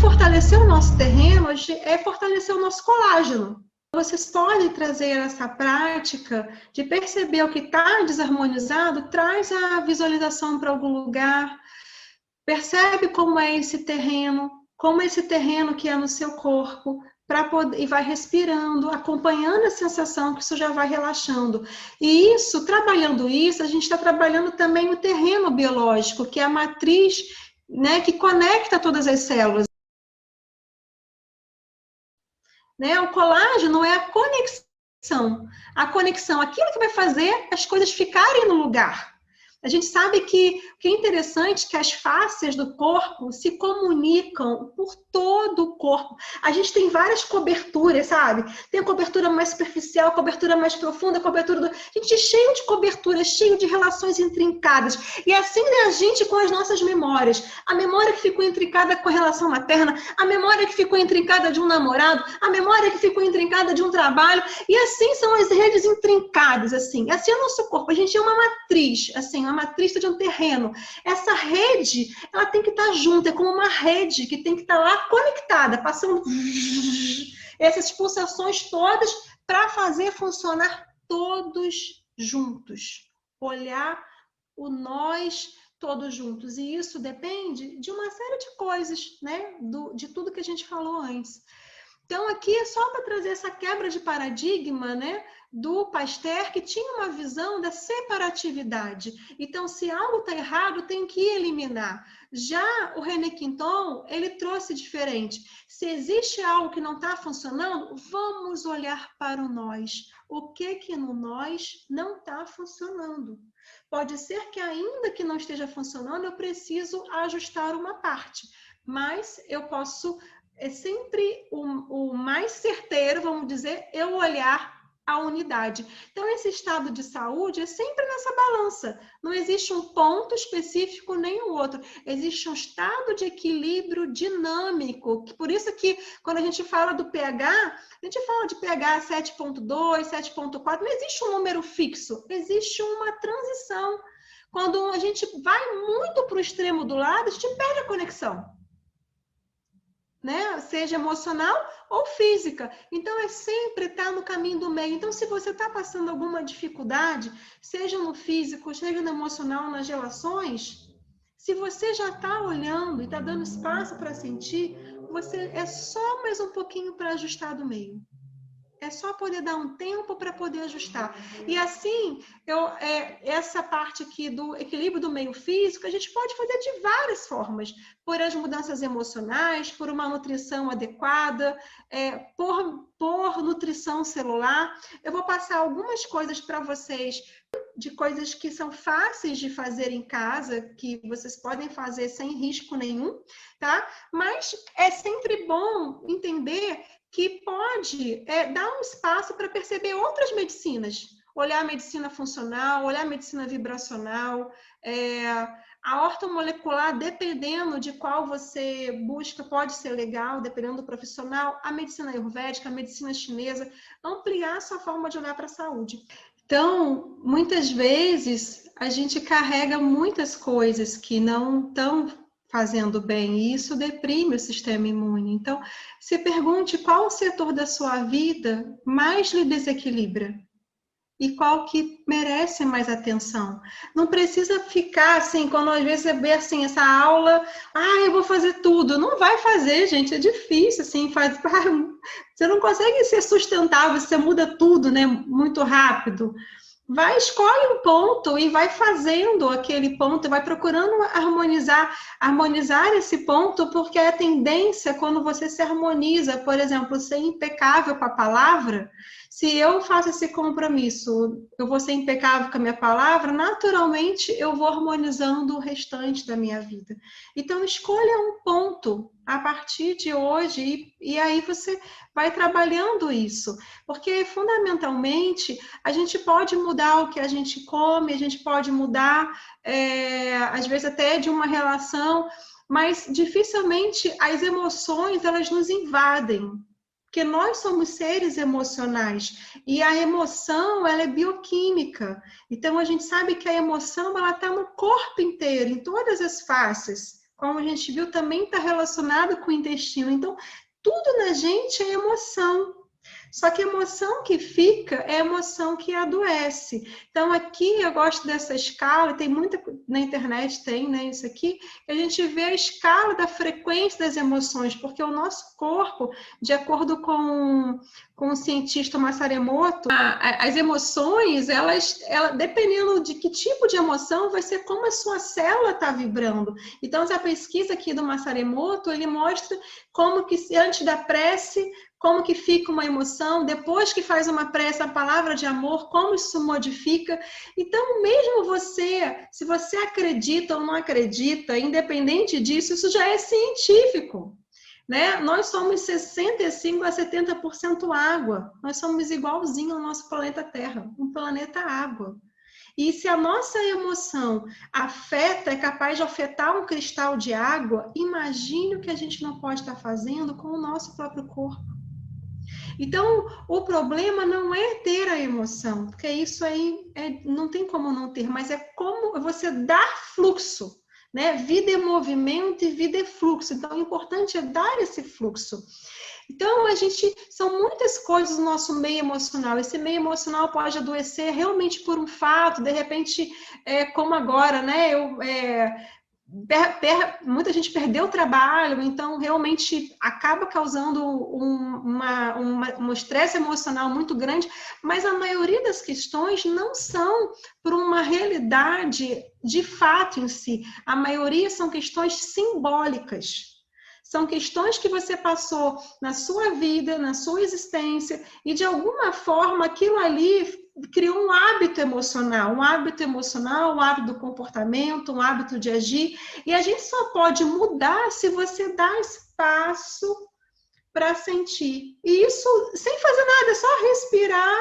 fortalecer o nosso terreno é fortalecer o nosso colágeno. Vocês podem trazer essa prática de perceber o que está desarmonizado, traz a visualização para algum lugar, percebe como é esse terreno que é no seu corpo, e vai respirando, acompanhando a sensação, que isso já vai relaxando. E isso, trabalhando isso, a gente está trabalhando também o terreno biológico, que é a matriz, né, que conecta todas as células. Né? O colágeno é a conexão. A conexão, aquilo que vai fazer as coisas ficarem no lugar. A gente sabe que o que é interessante é que as fáscias do corpo se comunicam por todo o corpo. A gente tem várias coberturas, sabe? Tem a cobertura mais superficial, a cobertura mais profunda, a cobertura do... A gente é cheio de coberturas, cheio de relações intrincadas. E assim é a gente com as nossas memórias. A memória que ficou intrincada com a relação materna, a memória que ficou intrincada de um namorado, a memória que ficou intrincada de um trabalho. E assim são as redes intrincadas, assim. Assim é o nosso corpo. A gente é uma matriz, assim, uma matriz de um terreno. Essa rede, ela tem que estar junta, é como uma rede que tem que estar lá conectada, passando essas pulsações todas para fazer funcionar todos juntos. Olhar o nós todos juntos. E isso depende de uma série de coisas, né? De tudo que a gente falou antes. Então, aqui é só para trazer essa quebra de paradigma, né, do Pasteur, que tinha uma visão da separatividade. Então, se algo está errado, tem que eliminar. Já o René Quinton, ele trouxe diferente. Se existe algo que não está funcionando, vamos olhar para o nós. O que no nós não está funcionando? Pode ser que ainda que não esteja funcionando, eu preciso ajustar uma parte, mas eu posso... É sempre o mais certeiro, vamos dizer, eu olhar a unidade. Então, esse estado de saúde é sempre nessa balança. Não existe um ponto específico nem o outro. Existe um estado de equilíbrio dinâmico. Por isso que, quando a gente fala do pH, a gente fala de pH 7.2, 7.4, não existe um número fixo. Existe uma transição. Quando a gente vai muito para o extremo do lado, a gente perde a conexão. Né? Seja emocional ou física. Então, é sempre estar no caminho do meio. Então, se você está passando alguma dificuldade, seja no físico, seja no emocional, nas relações, se você já está olhando e está dando espaço para sentir, você é só mais um pouquinho para ajustar do meio. É só poder dar um tempo para poder ajustar. E assim, essa parte aqui do equilíbrio do meio físico, a gente pode fazer de várias formas. Por as mudanças emocionais, por uma nutrição adequada, por nutrição celular. Eu vou passar algumas coisas para vocês, de coisas que são fáceis de fazer em casa, que vocês podem fazer sem risco nenhum, tá? Mas é sempre bom entender que pode dar um espaço para perceber outras medicinas. Olhar a medicina funcional, olhar a medicina vibracional, a ortomolecular, dependendo de qual você busca, pode ser legal, dependendo do profissional, a medicina ayurvédica, a medicina chinesa, ampliar a sua forma de olhar para a saúde. Então, muitas vezes, a gente carrega muitas coisas que não estão fazendo bem, e isso deprime o sistema imune. Então, se pergunte qual o setor da sua vida mais lhe desequilibra e qual que merece mais atenção. Não precisa ficar assim, quando às vezes você vê assim, essa aula, eu vou fazer tudo. Não vai fazer, gente, é difícil, assim, você não consegue ser sustentável, você muda tudo, né, muito rápido. Vai, escolhe um ponto e vai fazendo aquele ponto, vai procurando harmonizar esse ponto, porque a tendência, quando você se harmoniza, por exemplo, ser impecável com a palavra, se eu faço esse compromisso, eu vou ser impecável com a minha palavra, naturalmente eu vou harmonizando o restante da minha vida. Então, escolha um ponto a partir de hoje e aí você vai trabalhando isso. Porque, fundamentalmente, a gente pode mudar o que a gente come, a gente pode mudar, às vezes, até de uma relação, mas dificilmente as emoções, elas nos invadem. Porque nós somos seres emocionais e a emoção, ela é bioquímica. Então, a gente sabe que a emoção, ela está no corpo inteiro, em todas as faces. como a gente viu, também está relacionado com o intestino. Então, tudo na gente é emoção. Só que a emoção que fica é a emoção que adoece. Então, aqui eu gosto dessa escala, tem muita na internet, tem, né, isso aqui, que a gente vê a escala da frequência das emoções, porque o nosso corpo, de acordo com o cientista Massaremoto, as emoções, elas, dependendo de que tipo de emoção, vai ser como a sua célula está vibrando. Então, essa pesquisa aqui do Massaremoto, ele mostra como que antes da prece, como que fica uma emoção, depois que faz uma prece, a palavra de amor, como isso modifica. Então, mesmo você, se você acredita ou não acredita, independente disso, isso já é científico, né? Nós somos 65% a 70% água. Nós somos igualzinho ao nosso planeta Terra, um planeta água. E se a nossa emoção afeta, é capaz de afetar um cristal de água, imagine o que a gente não pode estar fazendo com o nosso próprio corpo. Então, o problema não é ter a emoção, porque isso aí não tem como não ter, mas é como você dar fluxo, né? Vida é movimento e vida é fluxo. Então, o importante é dar esse fluxo. Então, são muitas coisas no nosso meio emocional. Esse meio emocional pode adoecer realmente por um fato, de repente, como agora, né? Muita gente perdeu o trabalho, então realmente acaba causando um estresse emocional muito grande, mas a maioria das questões não são por uma realidade de fato em si, a maioria são questões simbólicas. São questões que você passou na sua vida, na sua existência, e de alguma forma aquilo ali criou um hábito emocional, um hábito do comportamento, um hábito de agir, e a gente só pode mudar se você dá espaço para sentir. E isso sem fazer nada, é só respirar.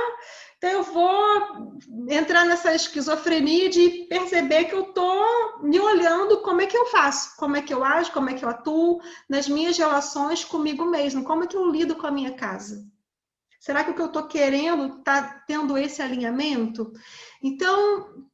Então eu vou entrar nessa esquizofrenia de perceber que eu estou me olhando como é que eu faço, como é que eu ajo, como é que eu atuo nas minhas relações comigo mesmo, como é que eu lido com a minha casa. Será que o que eu estou querendo está tendo esse alinhamento? Então,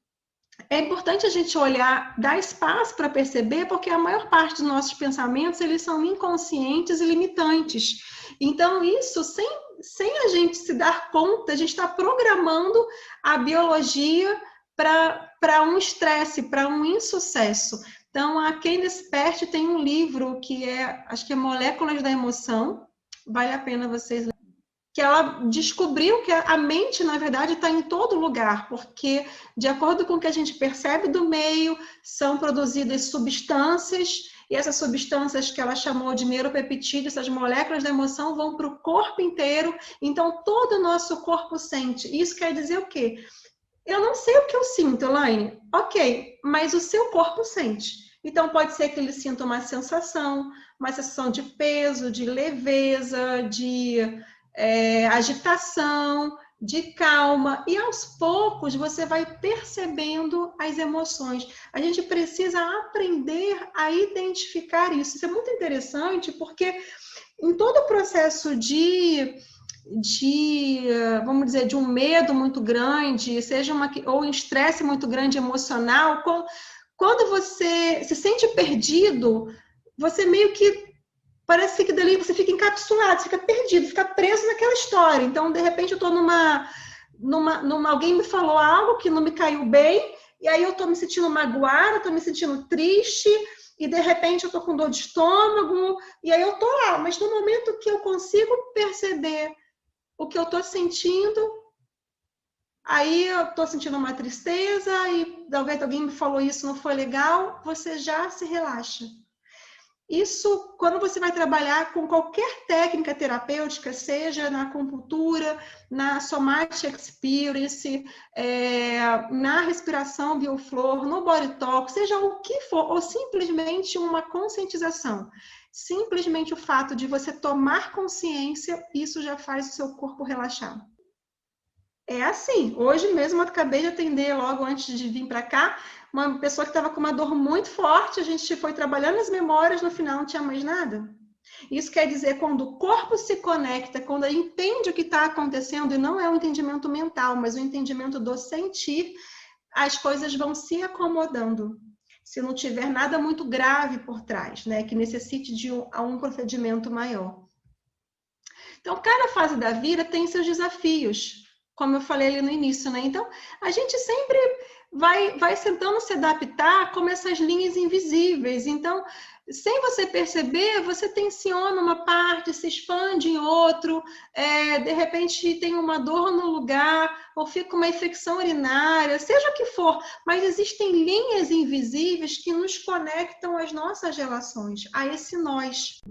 é importante a gente olhar, dar espaço para perceber, porque a maior parte dos nossos pensamentos, eles são inconscientes e limitantes. Então, isso, sem a gente se dar conta, a gente está programando a biologia para um estresse, para um insucesso. Então, a Candace Pert tem um livro que acho que é Moléculas da Emoção, vale a pena vocês lerem, que ela descobriu que a mente, na verdade, está em todo lugar, porque, de acordo com o que a gente percebe do meio, são produzidas substâncias, e essas substâncias que ela chamou de neuropeptídeos, essas moléculas da emoção, vão para o corpo inteiro, então todo o nosso corpo sente. Isso quer dizer o quê? Eu não sei o que eu sinto, Elaine. Ok, mas o seu corpo sente. Então, pode ser que ele sinta uma sensação de peso, de leveza, de agitação, de calma, e aos poucos você vai percebendo as emoções. A gente precisa aprender a identificar isso. Isso é muito interessante, porque em todo o processo vamos dizer, de um medo muito grande, ou um estresse muito grande emocional, quando você se sente perdido, você meio que parece que dali você fica encapsulado, você fica perdido, fica preso naquela história. Então, de repente, eu estou alguém me falou algo que não me caiu bem, e aí eu estou me sentindo magoada, estou me sentindo triste, e de repente eu estou com dor de estômago, e aí eu estou lá. Mas no momento que eu consigo perceber o que eu estou sentindo, aí eu estou sentindo uma tristeza, e talvez alguém me falou isso, não foi legal, você já se relaxa. Isso, quando você vai trabalhar com qualquer técnica terapêutica, seja na acupuntura, na somatic experience, na respiração bioflor, no body talk, seja o que for, ou simplesmente uma conscientização. Simplesmente o fato de você tomar consciência, isso já faz o seu corpo relaxar. É assim, hoje mesmo eu acabei de atender logo antes de vir para cá, uma pessoa que estava com uma dor muito forte, a gente foi trabalhando as memórias, no final não tinha mais nada. Isso quer dizer, quando o corpo se conecta, quando ele entende o que está acontecendo, e não é um entendimento mental, mas o entendimento do sentir, as coisas vão se acomodando. se não tiver nada muito grave por trás, né, que necessite de um procedimento maior. Então, cada fase da vida tem seus desafios, como eu falei ali no início, né? Então, a gente sempre vai tentando se adaptar como essas linhas invisíveis. Então, sem você perceber, você tensiona uma parte, se expande em outro, de repente tem uma dor no lugar, ou fica uma infecção urinária, seja o que for, mas existem linhas invisíveis que nos conectam às nossas relações, a esse nós.